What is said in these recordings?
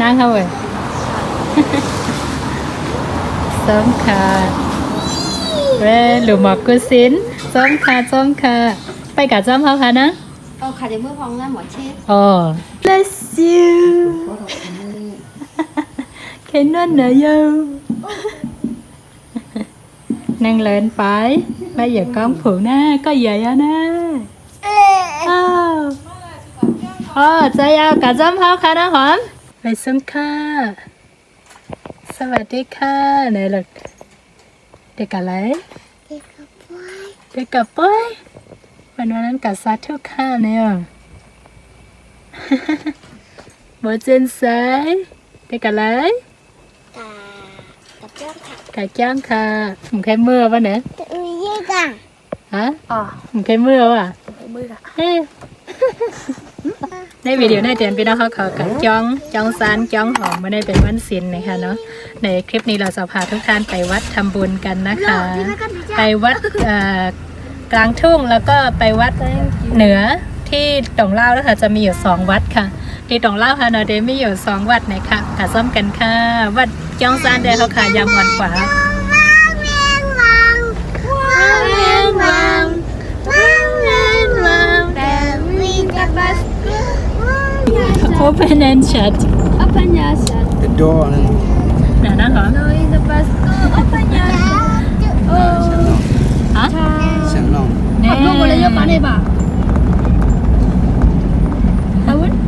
นั่งเข้าไปส้มค่ะเว้หรือหมอกกุศินส้มค่ะไปกับส้มเขาค่ะนะค่ะเดี๋ยวมือพองนะหมอเชฟอ๋อ bless you แค่นั้นนะโยนั่งเล่นไปbây giờ con phụ nè có vậy á nèใจเอากะจ้ำเขาค่ะนะหอมไปซึ่งค่ะสวัสดีค่ะไหนล่ะเด็กอะไรเด็กกับป้อยวันนั้นกับซาทุกค่ะเนี่ยโมเจนไซเด็กอะไรกะจ้างค่ะมึงแค่เมื่อวะเนี่ยฮะมึงแค่เมื่อวะในวิดีโอในเดือนพี่น้องเขากับจ้องซานจ้องหอมมาได้เป็นวันศิลป์นะคะเนาะในคลิปนี้เราจะพาทุกท่านไปวัดทำบุญกันนะคะไปวัดกลางทุ่งแล้วก็ไปวัดเหนือที่ตงเล่าแล้วค่ะจะมีอยู่2วัดค่ะที่ตงเล่าค่ะเนาะเดมีอยู่2วัดนะคะค่ะซ้อมกันค่ะวัดจ้องซานเดเขาขายำวันขวาOpen and shut. Open your shut. The door. Nè nó hả? No, in the bus. Open your shut. Hả? Sẵn lòng. Nè. Học luôn lại cho bạn này bà.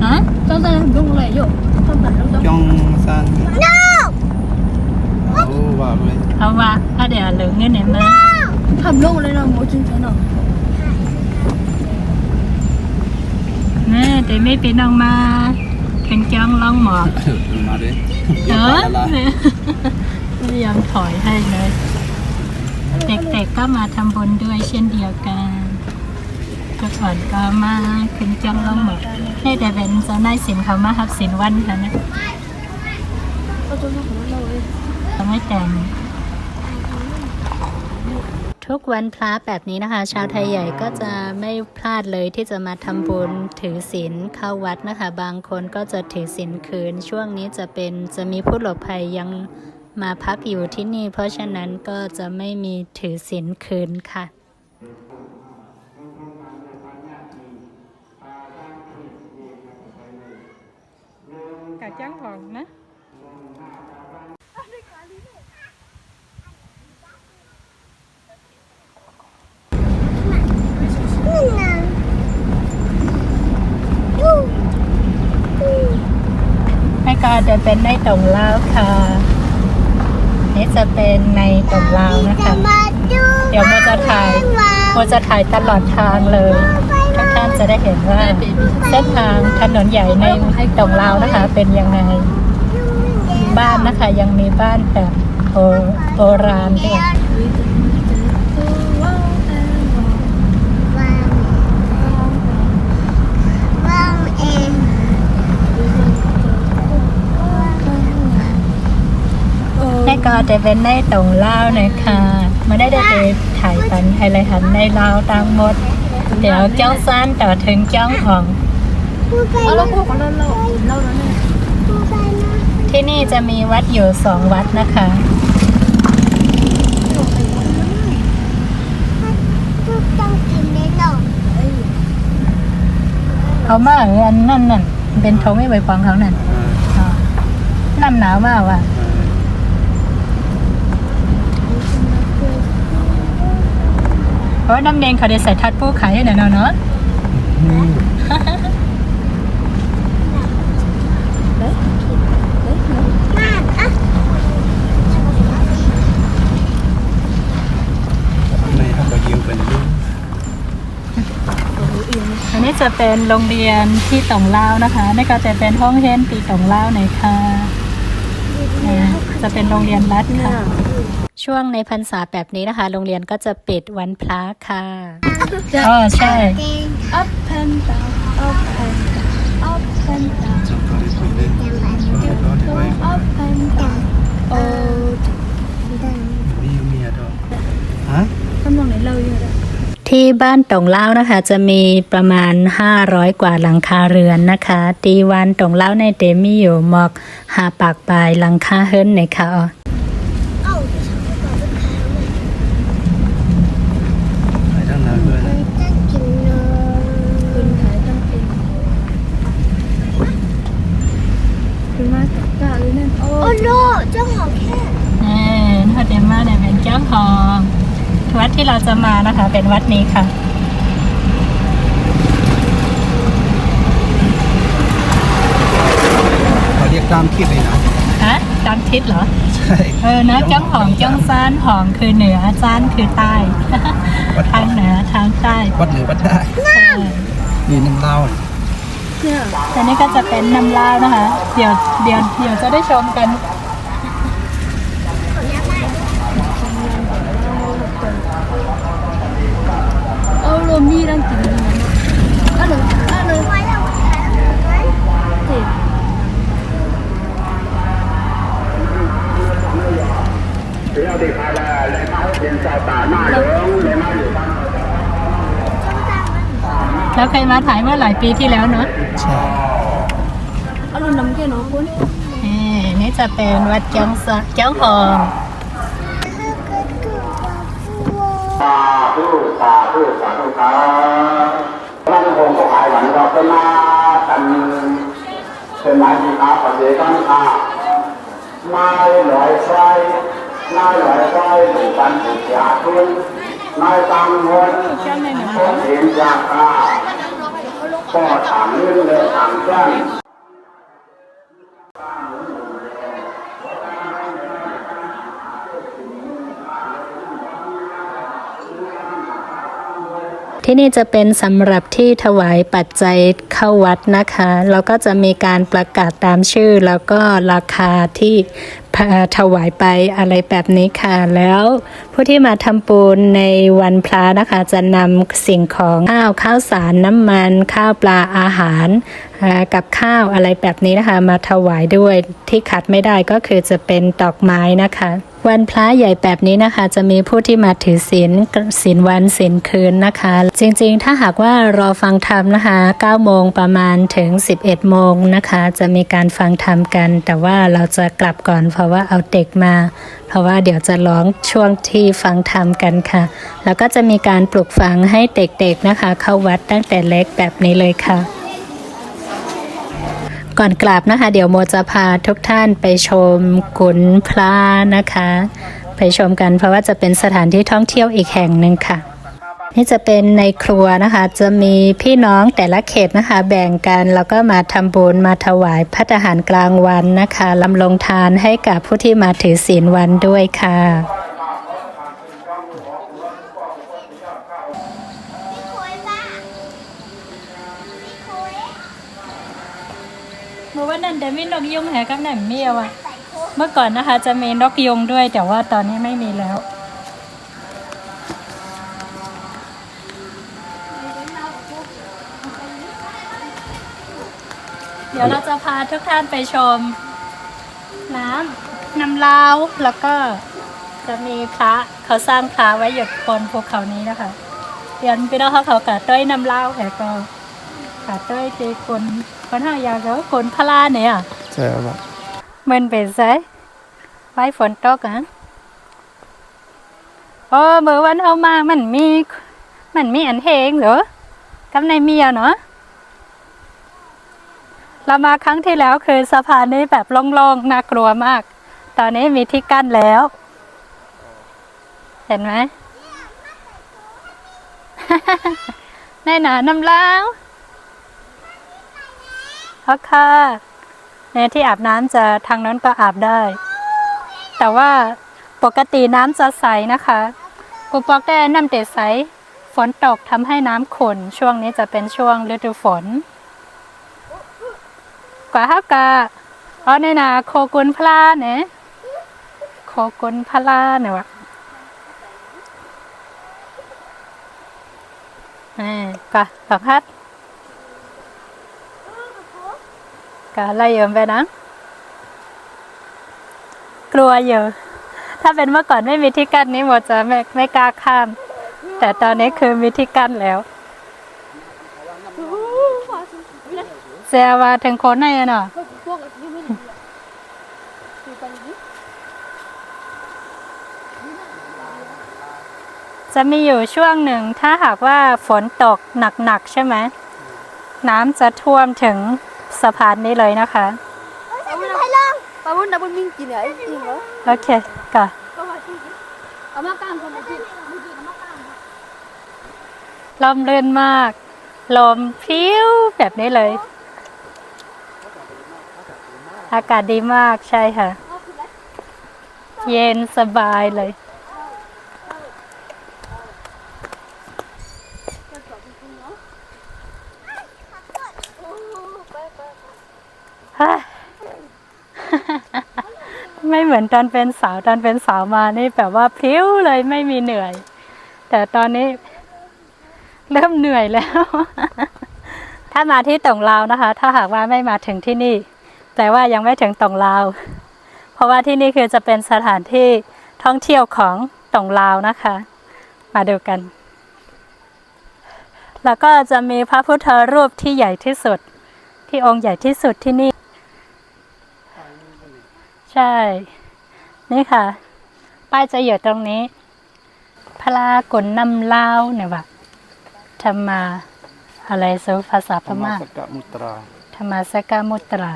Hả? Cho ra học luôn lại vô. Không phải đâu. Trong san. No. Oh, vào đây. Không vào. Ở đây là lượng cái này mà. Học luôn lại nào một chân thế nào. Nè, thì mấyพี่น้องมาเป็นจ้องล่องหมอก มาดิ เออไม่ยอมถอยให้เลยเด็กๆก็มาทำบุญด้วยเช่นเดียวกันทุกคนก็มาขึ้นจ้องล่องหมอกให้แต่เป็นเจ้านายศิลป์เขามารับศิลป์วันค่ะนะเขาไม่แต่งทุกวันพระแบบนี้นะคะชาวไทยใหญ่ก็จะไม่พลาดเลยที่จะมาทำบุญถือศีลเข้าวัดนะคะบางคนก็จะถือศีลคืนช่วงนี้จะมีผู้หลบภัยยังมาพักอยู่ที่นี่เพราะฉะนั้นก็จะไม่มีถือศีลคืนค่ะกะจ้างของนะให้ก็จะเป็นในตรงลาวค่ะนี่จะเป็นในตรงลาวนะคะเดี๋ยวโมจะถ่ายตลอดทางเลยทุกท่านจะได้เห็นว่าเส้นทางถนนใหญ่ในตรงลาวนะคะเป็นยังไงบ้านนะคะยังมีบ้านแบบโบราณด้วยนี่ก็จะเป็นในตรงลาวนะคะไม่ได้ไปถ่ายกันอะไรหันในลาวต่างหมดเดี๋ยวเจ้าซ่านต่อถึงเจ้าของที่นี่จะมีวัดอยู่2วัดนะคะเขามาอันนั่นเป็นทงไม่ใบฟองเขานั่นน้ำหนาวมากว่ะเพราะน้ำแดงเขาได้ใส่ทัดผู้ขายให้หน่อยเนาะในทำประโยชน์เป็นลูก อันนี้จะเป็นโรงเรียนที่ตงลาวนะคะนี่ก็จะเป็นห้องเรียนปีตงลาวหน่อยค่ะจะเป็นโรงเรียนรัฐค่ะช่วงในพรรษาแบบนี้นะคะโรงเรียนก็จะปิดวันพระค่ะอ๋อใช่ Up and down Up and down Up and down จำก็ได้คุยเลยก็ได้ไป Up and down Oh มีดอกฮะ ทำตรงไหนเราอยู่เลย ที่บ้านตงเล่านะคะจะมีประมาณ500กว่าหลังคาเรือนนะคะตีวันตงเล่าในเตมีอยู่หมอกหาปากปลายหลังคาเฮิรนในค่ะ 哦，我想不到这开了。 ขายทั้งนั้นเลย 再见了。 คุณขายต้องเป็นคุณมาตักกะเลยนั่นโอ้ 哦，no，真好看。 ถ้าเดมมาเนี่ยเป็นเจ้าของวัดที่เราจะมานะคะเป็นวัดนี้ค่ะ เขาเรียกตามคลิปเลยนะ ฮะตามทิศเหรอ ใช่ นะจ้องหองจ้องซานหองคือเหนือซานคือใต้ ทางเหนือทางใต้ วัดเหนือวัดได้ นี่น้ำเล่า เนี่ย แต่นี่ก็จะเป็นน้ำลาวนะคะ เดี๋ยวจะได้ชมกัน เอารวมนี่ต้องกินนะอันหนึ่ง 我让我看看。 เจ็บ 只要离开了雷马先找大马人，雷马有帮。 แล้วเคยมาถ่ายเมื่อหลายปีที่แล้วเนาะ ใช่ เอารวมน้ำแก่เนาะคุณ นี่จะเป็นวัดจ้องหอง สาธุสาธุสาธุครับพระองค์ก็หายหวังเราเป็นมากันเป็นหมายที่อาปเสกันอาไม้ลอยไฟไม้ลอยไฟหนึ่งวันถูกยาขึ้นไม้ตังเงินคนเห็นจากอาก็ถามเรื่องเลยถามแจ้ง ที่นี่จะเป็นสำหรับที่ถวายปัจจัยเข้าวัดนะคะแล้วก็จะมีการประกาศตามชื่อแล้วก็ราคาที่ถวายไปอะไรแบบนี้ค่ะแล้วผู้ที่มาทำบุญในวันพระนะคะจะนำสิ่งของข้าวสารน้ำมันข้าวปลาอาหารกับข้าวอะไรแบบนี้นะคะมาถวายด้วยที่ขาดไม่ได้ก็คือจะเป็นดอกไม้นะคะวันพระใหญ่แบบนี้นะคะจะมีผู้ที่มาถือศีลวันศีลคืนนะคะจริงๆถ้าหากว่ารอฟังธรรมนะคะ9โมงประมาณถึง11โมงนะคะจะมีการฟังธรรมกันแต่ว่าเราจะกลับก่อนเพราะว่าเอาเด็กมาเพราะว่าเดี๋ยวจะร้องช่วงที่ฟังธรรมกันค่ะแล้วก็จะมีการปลุกฝังให้เด็กๆนะคะเข้าวัดตั้งแต่เล็กแบบนี้เลยค่ะก่อนกลับนะคะเดี๋ยวโมจะพาทุกท่านไปชมขุนพระนะคะไปชมกันเพราะว่าจะเป็นสถานที่ท่องเที่ยวอีกแห่งหนึ่งค่ะนี่จะเป็นในครัวนะคะจะมีพี่น้องแต่ละเขตนะคะแบ่งกันแล้วก็มาทำบุญมาถวายภัตตาหารกลางวันนะคะลำลงทานให้กับผู้ที่มาถือศีลวันด้วยค่ะเมื่อวันนั้นเดมินกยุงแหกับแหนมเมียวอะเมื่อก่อนนะคะจะมีนกยุงด้วยแต่ว่าตอนนี้ไม่มีแล้วเดี๋ยวเราจะพาทุกท่านไปชมน้ำลาวแล้วก็จะมีพระเขาสร้างพระไว้หยดบนภูเขานี้นะคะเดี๋ยวพี่น้องเขากะต้อยน้ำลาวแหกก็กะต้อยตีคนห้ายาแล้วคนพลาเนี่ย ใช่ครับ มันเป็นไงไว้ฝนตกอ่ะเมื่อวันเอามามันมีอันเฮงเหรอกำในเมียเนาะเรามาครั้งที่แล้วคือสะพานนี้แบบโล่งๆน่ากลัวมากตอนนี้มีที่กั้นแล้ว เห็นไหม ในหนาน้ำล้างโอเคในที่อาบน้ำจะทางนั้นก็อาบได้ แต่ว่าปกติน้ำจะใสนะคะกูบอกได้น้ำเตะใสฝนตกทำให้น้ำขุ่นช่วงนี้จะเป็นช่วงฤดูฝนกว่าฮักกะในนาโคกุนพลาเนี่ยโคกุนพลาเนี่ยวะก็หลับพัดก็ไล่เยิมไปนะกลัวอยู่ถ้าเป็นเมื่อก่อนไม่มีที่กั้นนี้หมดจะไม่กล้าข้าม แต่ตอนนี้คือมีที่กั้นแล้วเสียว่าถึงคนไหนอะเนาะจะมีอยู่ช่วงหนึ่งถ้าหากว่าฝนตกหนักๆใช่ไหมน้ำจะท่วมถึงสะพานนี้เลยนะคะ ป้าวุ้นดับเบิลมิงกินเหรอจริงเหรอ โอเคก่อน เอามาก้านคนไหนกินเอามาก้าน ลมเรื่นมากลมพริ้วแบบนี้เลย อากาศดีมากใช่ค่ะ เย็นสบายเลยฮะ ไม่เหมือนตอนเป็นสาวมานี่แบบว่าพริ้วเลยไม่มีเหนื่อย แต่ตอนนี้เริ่มเหนื่อยแล้ว ถ้ามาที่ต่งลาวนะคะ ถ้าหากว่าไม่มาถึงที่นี่ แต่ว่ายังไม่ถึงต่งลาว เพราะว่าที่นี่คือจะเป็นสถานที่ท่องเที่ยวของต่งลาวนะคะ มาดูกัน แล้วก็จะมีพระพุทธรูปที่ใหญ่ที่สุดที่องค์ใหญ่ที่สุดที่นี่ ใช่ นี่ค่ะ ป้ายจะอยู่ตรงนี้ พระกุนนำลาวเนี่ยว่ะธรรมาอะไรสูภาษาพม่า สกมุตรา ธรรมาสกามุตรา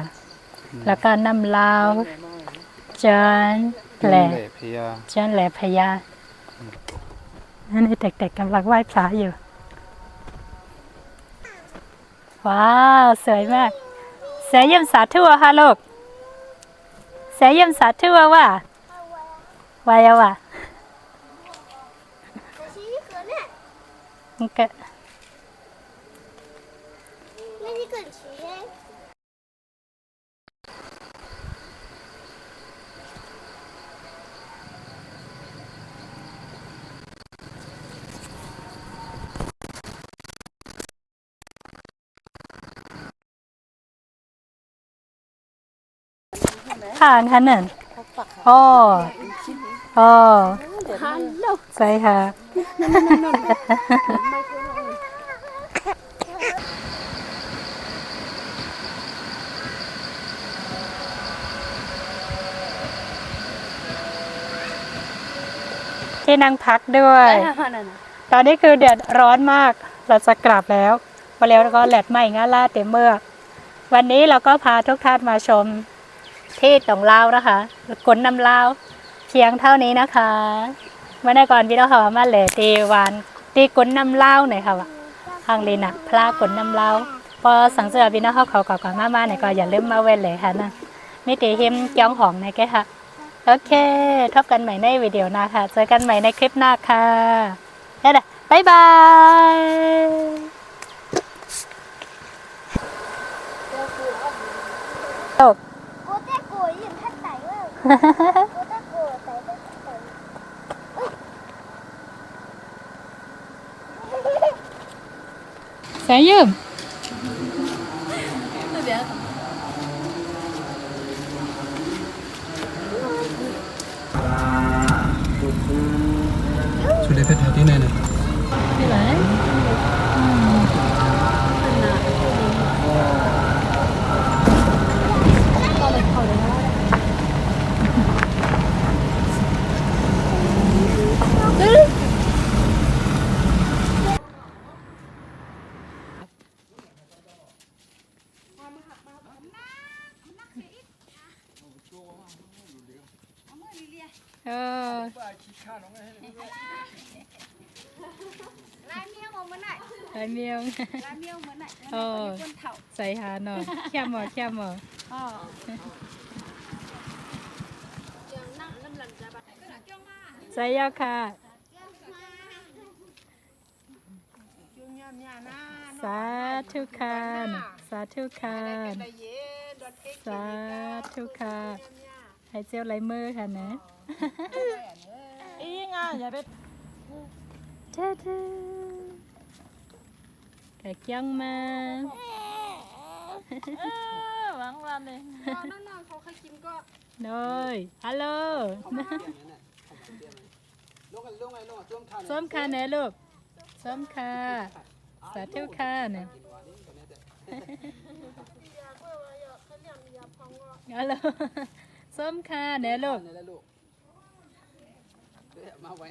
แล้วก็นำลาวจานแหล่ พยา จานแหล่พญานั่นเด็กๆกำลังไหว้พระอยู่ ว้าวสวยมากเสียเยี่ยมสาธุอะค่ะลูกเสียเยี่ยมสาธุอะว่ะวายอะว่ะนี่ก็ ผ่านค่ะนั่นอ๋ออ๋อใช่ค่ะ ที่นั่งพักด้วย ตอนนี้คือเดือดร้อนมาก เราจะกลับแล้วพอแล้วก็แหลดใหม่งาลาเต็มเมือกวันนี้เราก็พาทุกท่านมาชมที่ต่งลาวนะคะกลนำลาวเพียงเท่านี้นะคะเมื่อในก่อนพี่น้องเขามาเลยตีวันตีกลนำลาวหน่อยค่ะว่าทางลีนะพระกลนำลาวพอสังเกตพี่น้องเขาก่อนมาเนี่ยก็อย่าลืมมาเว้นเลยค่ะนะมิติหิมจ้องหองในแกค่ะโอเคพบกันใหม่ในวิดีโอหน้าค่ะเจอกันใหม่ในคลิปหน้าค่ะแล้วนะบ๊ายบายจบ Cô té cổ gì thắt tẩy quá. Cô té cổ tẩy tẩy tẩy. แสยืม สุดได้เพชรแถวที่ไหนเนี่ย ที่ไหนลายเมียวเออใส่หาหน่อยแค่หมอใส่ยาค่ะสาธุค่ะสาธุค่ะสาธุค่ะให้เจ้าลายมือค่ะนะอีง่ะอย่าไปเท่ๆ กะเกียงมาหวังวันเลยน้องเขาเคยกินก็เลยฮัลโหลส้มคาเนลูก ส้มค่ะสาธุค่ะเนี่ยเอาล่ะส้มค่ะเนี่ยลูก นี่แหละลูกมาไว้